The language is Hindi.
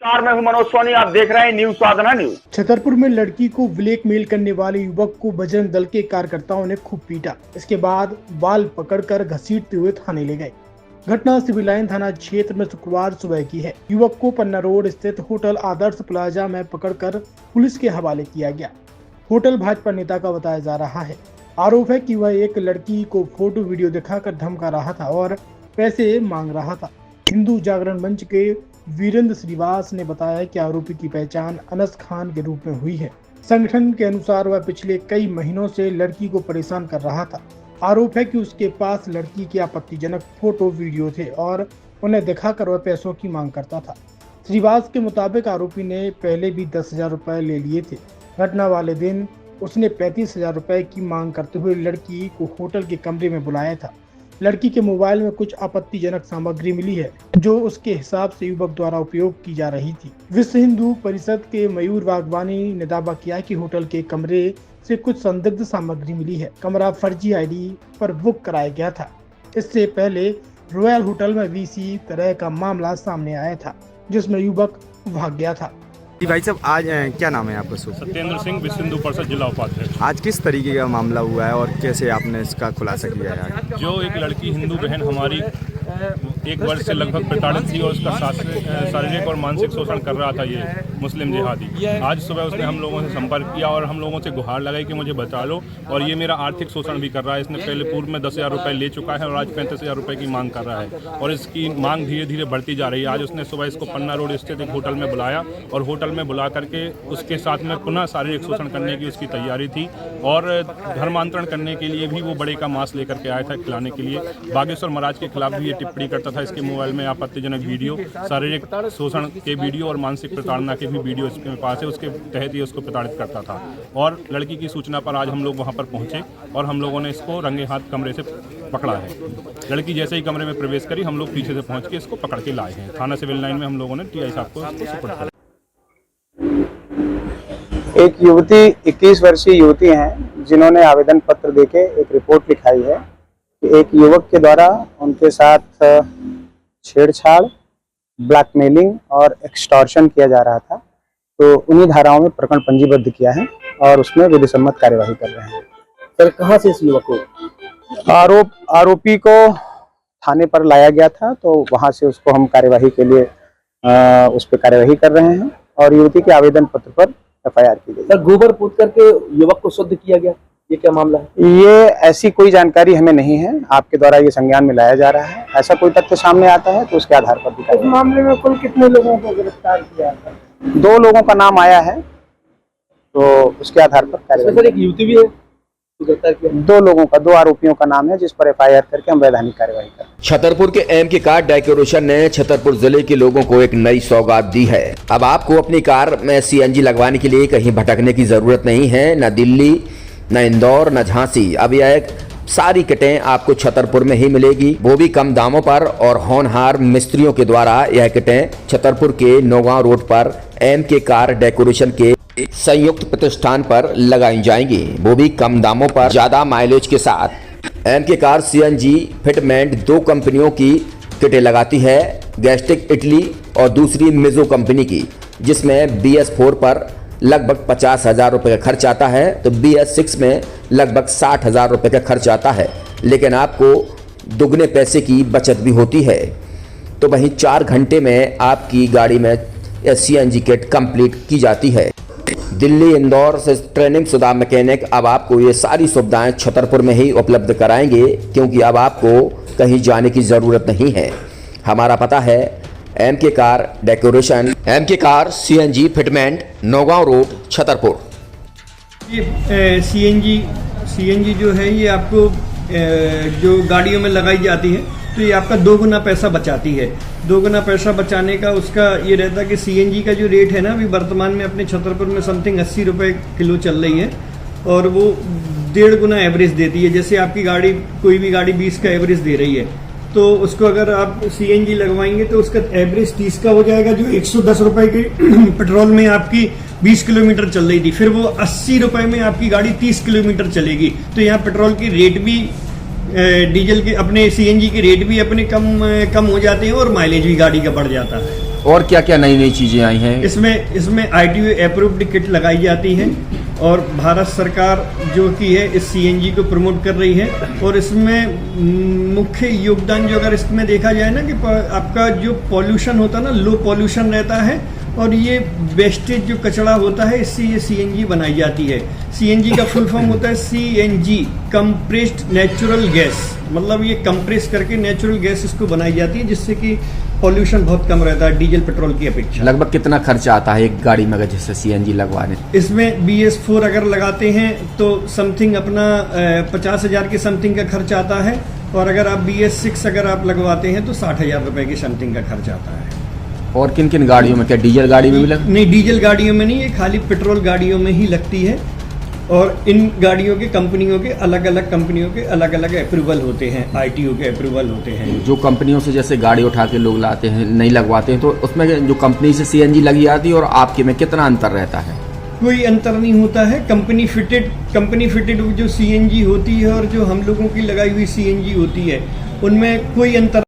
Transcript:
नमस्कार, मैं हूं मनोज सोनी। आप देख रहे हैं न्यूज साधना न्यूज। छतरपुर में लड़की को ब्लैकमेल करने वाले युवक को बजरंग दल के कार्यकर्ताओं ने खूब पीटा। इसके बाद बाल पकड़कर घसीटते हुए थाने ले गए। घटना सिविल लाइन थाना क्षेत्र में शुक्रवार सुबह की है। युवक को पन्ना रोड स्थित होटल आदर्श प्लाजा में पकड़कर पुलिस के हवाले किया गया। होटल भाजपा नेता का बताया जा रहा है। आरोप है कि वह एक लड़की को फोटो वीडियो दिखाकर धमका रहा था और पैसे मांग रहा था। हिंदू जागरण मंच के वीरेंद्र श्रीवास ने बताया कि आरोपी की पहचान अनस खान के रूप में हुई है। संगठन के अनुसार वह पिछले कई महीनों से लड़की को परेशान कर रहा था। आरोप है कि उसके पास लड़की के आपत्तिजनक फोटो वीडियो थे और उन्हें दिखाकर वह पैसों की मांग करता था। श्रीवास के मुताबिक आरोपी ने पहले भी 10,000 रुपए ले लिए थे। घटना वाले दिन उसने 35,000 रुपए की मांग करते हुए लड़की को होटल के कमरे में बुलाया था। लड़की के मोबाइल में कुछ आपत्तिजनक सामग्री मिली है जो उसके हिसाब से युवक द्वारा उपयोग की जा रही थी। विश्व हिंदू परिषद के मयूर वाघवानी ने दावा किया कि होटल के कमरे से कुछ संदिग्ध सामग्री मिली है। कमरा फर्जी आईडी पर बुक कराया गया था। इससे पहले रॉयल होटल में भी इसी तरह का मामला सामने आया था जिसमें युवक भाग गया था। जी भाई साहब, आज क्या नाम है आपका? सत्येंद्र सिंह, विश्व हिंदू परिषद जिला उपाध्यक्ष। आज किस तरीके का मामला हुआ है और कैसे आपने इसका खुलासा किया है? जो एक लड़की हिंदू बहन हमारी 1 वर्ष से लगभग प्रताड़ित थी और उसका शारीरिक और मानसिक शोषण कर रहा था ये मुस्लिम जिहादी। आज सुबह उसने हम लोगों से संपर्क किया और हम लोगों से गुहार लगाई कि मुझे बचा लो, और ये मेरा आर्थिक शोषण भी कर रहा है। इसने पहले पूर्व में 10,000 रुपये ले चुका है और आज 35,000 रुपये की मांग कर रहा है और इसकी मांग धीरे धीरे बढ़ती जा रही है। आज उसने सुबह इसको पन्ना रोड स्थित एक होटल में बुलाया और होटल में बुला करके उसके साथ में पुनः शारीरिक शोषण करने की उसकी तैयारी थी और धर्मांतरण करने के लिए भी वो बड़े का मांस लेकर के आया था खिलाने के लिए। बागेश्वर महाराज के खिलाफ भी ये टिप्पणी करता था। इसके मोबाइल में आपत्तिजनक वीडियो, शारीरिक शोषण के वीडियो और मानसिक प्रताड़ना के भी वीडियो इसके पास है। उसके तहत ही उसको प्रताड़ित करता था और लड़की की सूचना पर आज हम लोग वहां पर पहुंचे और हम लोगों ने इसको रंगे हाथ कमरे से पकड़ा है। लड़की जैसे ही कमरे में प्रवेश करी, हम लोग पीछे से पहुंच के इसको पकड़ के लाए हैं। थाना सिविल लाइन में हम लोगों ने टीआई साहब को इसको सुपुर्द किया। एक युवती 21 वर्षीय युवती हैं जिन्होंने आवेदन पत्र देके एक रिपोर्ट लिखाई है कि एक युवक के द्वारा उनके साथ छेड़छाड़, ब्लैकमेलिंग और एक्सटॉर्शन किया जा रहा था। तो उन्हीं धाराओं में प्रकरण पंजीबद्ध किया है और उसमें विधि सम्मत कार्यवाही कर रहे हैं। सर, कहाँ से इस युवक को आरोपी को थाने पर लाया गया था, तो वहां से उसको हम कार्यवाही के लिए उस पर कार्यवाही कर रहे हैं और युवती के आवेदन पत्र पर FIR की गई। सर, गोबर पूत करके युवक को शुद्ध किया गया, ये क्या मामला है? ये ऐसी कोई जानकारी हमें नहीं है। आपके द्वारा ये संज्ञान में लाया जा रहा है। ऐसा कोई तथ्य सामने आता है तो उसके आधार पर। इस मामले में कुल कितने लोगों को गिरफ्तार किया है? 2 लोगों का नाम आया है, तो उसके आधार पर कार्यवाही। सर, एक युवती भी है गिरफ्तार किया। 2 लोगों का, 2 आरोपियों का नाम है जिस पर FIR करके हम वैधानिक कार्रवाई करें। छतरपुर के MK कार डेकोरेशन ने छतरपुर जिले के लोगों को एक नई सौगात दी है। अब आपको अपनी कार में CNG लगवाने के लिए कहीं भटकने की जरूरत नहीं है। न दिल्ली, न इंदौर, न झांसी। अब यह सारी किटें आपको छतरपुर में ही मिलेगी, वो भी कम दामों पर। और होनहार मिस्त्रियों के द्वारा यह किटें छतरपुर के नौगांव रोड पर MK कार डेकोरेशन के संयुक्त प्रतिष्ठान पर लगाई जाएंगी, वो भी कम दामों पर, ज्यादा माइलेज के साथ। MK कार CNG फिटमेंट 2 कंपनियों की किटें लगाती है, गैस्टिक इटली और दूसरी मिजो कंपनी की, जिसमें BS4 पर लगभग 50,000 रुपये का खर्च आता है तो BS6 में लगभग 60,000 रुपये का खर्च आता है। लेकिन आपको दुगने पैसे की बचत भी होती है। तो वहीं 4 घंटे में आपकी गाड़ी में CNG किट कंप्लीट की जाती है। दिल्ली, इंदौर से ट्रेनिंग शुदा मैकेनिक अब आपको ये सारी सुविधाएं छतरपुर में ही उपलब्ध कराएंगे, क्योंकि अब आपको कहीं जाने की ज़रूरत नहीं है। हमारा पता है MK car decoration, MK car CNG fitment, Naugaon road, Chhatarpur. ये CNG जो है ये आपको जो गाड़ियों में लगाई जाती है तो ये आपका 2 गुना पैसा बचाती है। 2 गुना पैसा बचाने का उसका ये रहता है कि CNG का जो रेट है ना, अभी वर्तमान में अपने छतरपुर में समथिंग 80 रुपये किलो चल रही है और वो 1.5 गुना एवरेज देती है। जैसे आपकी गाड़ी, कोई भी गाड़ी 20 का एवरेज दे रही है, तो उसको अगर आप CNG लगवाएंगे तो उसका एवरेज 30 का हो जाएगा। जो 110 रुपए के पेट्रोल में आपकी 20 किलोमीटर चल रही थी, फिर वो 80 रुपए में आपकी गाड़ी 30 किलोमीटर चलेगी। तो यहाँ पेट्रोल की रेट भी, डीजल के, अपने CNG के रेट भी अपने कम हो जाते हैं और माइलेज भी गाड़ी का बढ़ जाता है। और क्या क्या नई नई चीजें आई हैं? इसमें ITO अप्रूव्ड किट लगाई जाती है और भारत सरकार जो की है इस CNG को प्रमोट कर रही है। और इसमें मुख्य योगदान जो अगर इसमें देखा जाए ना कि आपका जो पॉल्यूशन होता है ना, लो पॉल्यूशन रहता है और ये वेस्टेज जो कचरा होता है इससे ये CNG बनाई जाती है। CNG का फुल फॉर्म होता है CNG, कंप्रेस्ड नेचुरल गैस, मतलब ये कंप्रेस करके नेचुरल गैस इसको बनाई जाती है जिससे कि पॉल्यूशन बहुत कम रहता है डीजल पेट्रोल की अपेक्षा। लगभग कितना खर्चा आता है एक गाड़ी में अगर जैसे CNG लगवाने? इसमें BS4 अगर लगाते हैं तो समथिंग अपना 50,000 के समथिंग का खर्च आता है और अगर आप BS6 अगर आप लगवाते हैं तो 60,000 रुपए की समथिंग का खर्च आता है। और किन किन गाड़ियों में, क्या डीजल गाड़ी में भी लग? नहीं, डीजल गाड़ियों में नहीं, ये खाली पेट्रोल गाड़ियों में ही लगती है। और इन गाड़ियों के कंपनियों के अलग अलग कंपनियों के अलग अलग अप्रूवल होते हैं, ITO के अप्रूवल होते हैं। जो कंपनियों से जैसे गाड़ी उठा के लोग लाते हैं, नहीं लगवाते हैं, तो उसमें जो कंपनी से CNG लगी जाती है और आपके में कितना अंतर रहता है? कोई अंतर नहीं होता है। कंपनी फिटेड जो CNG होती है और जो हम लोगों की लगाई हुई CNG होती है उनमें कोई अंतर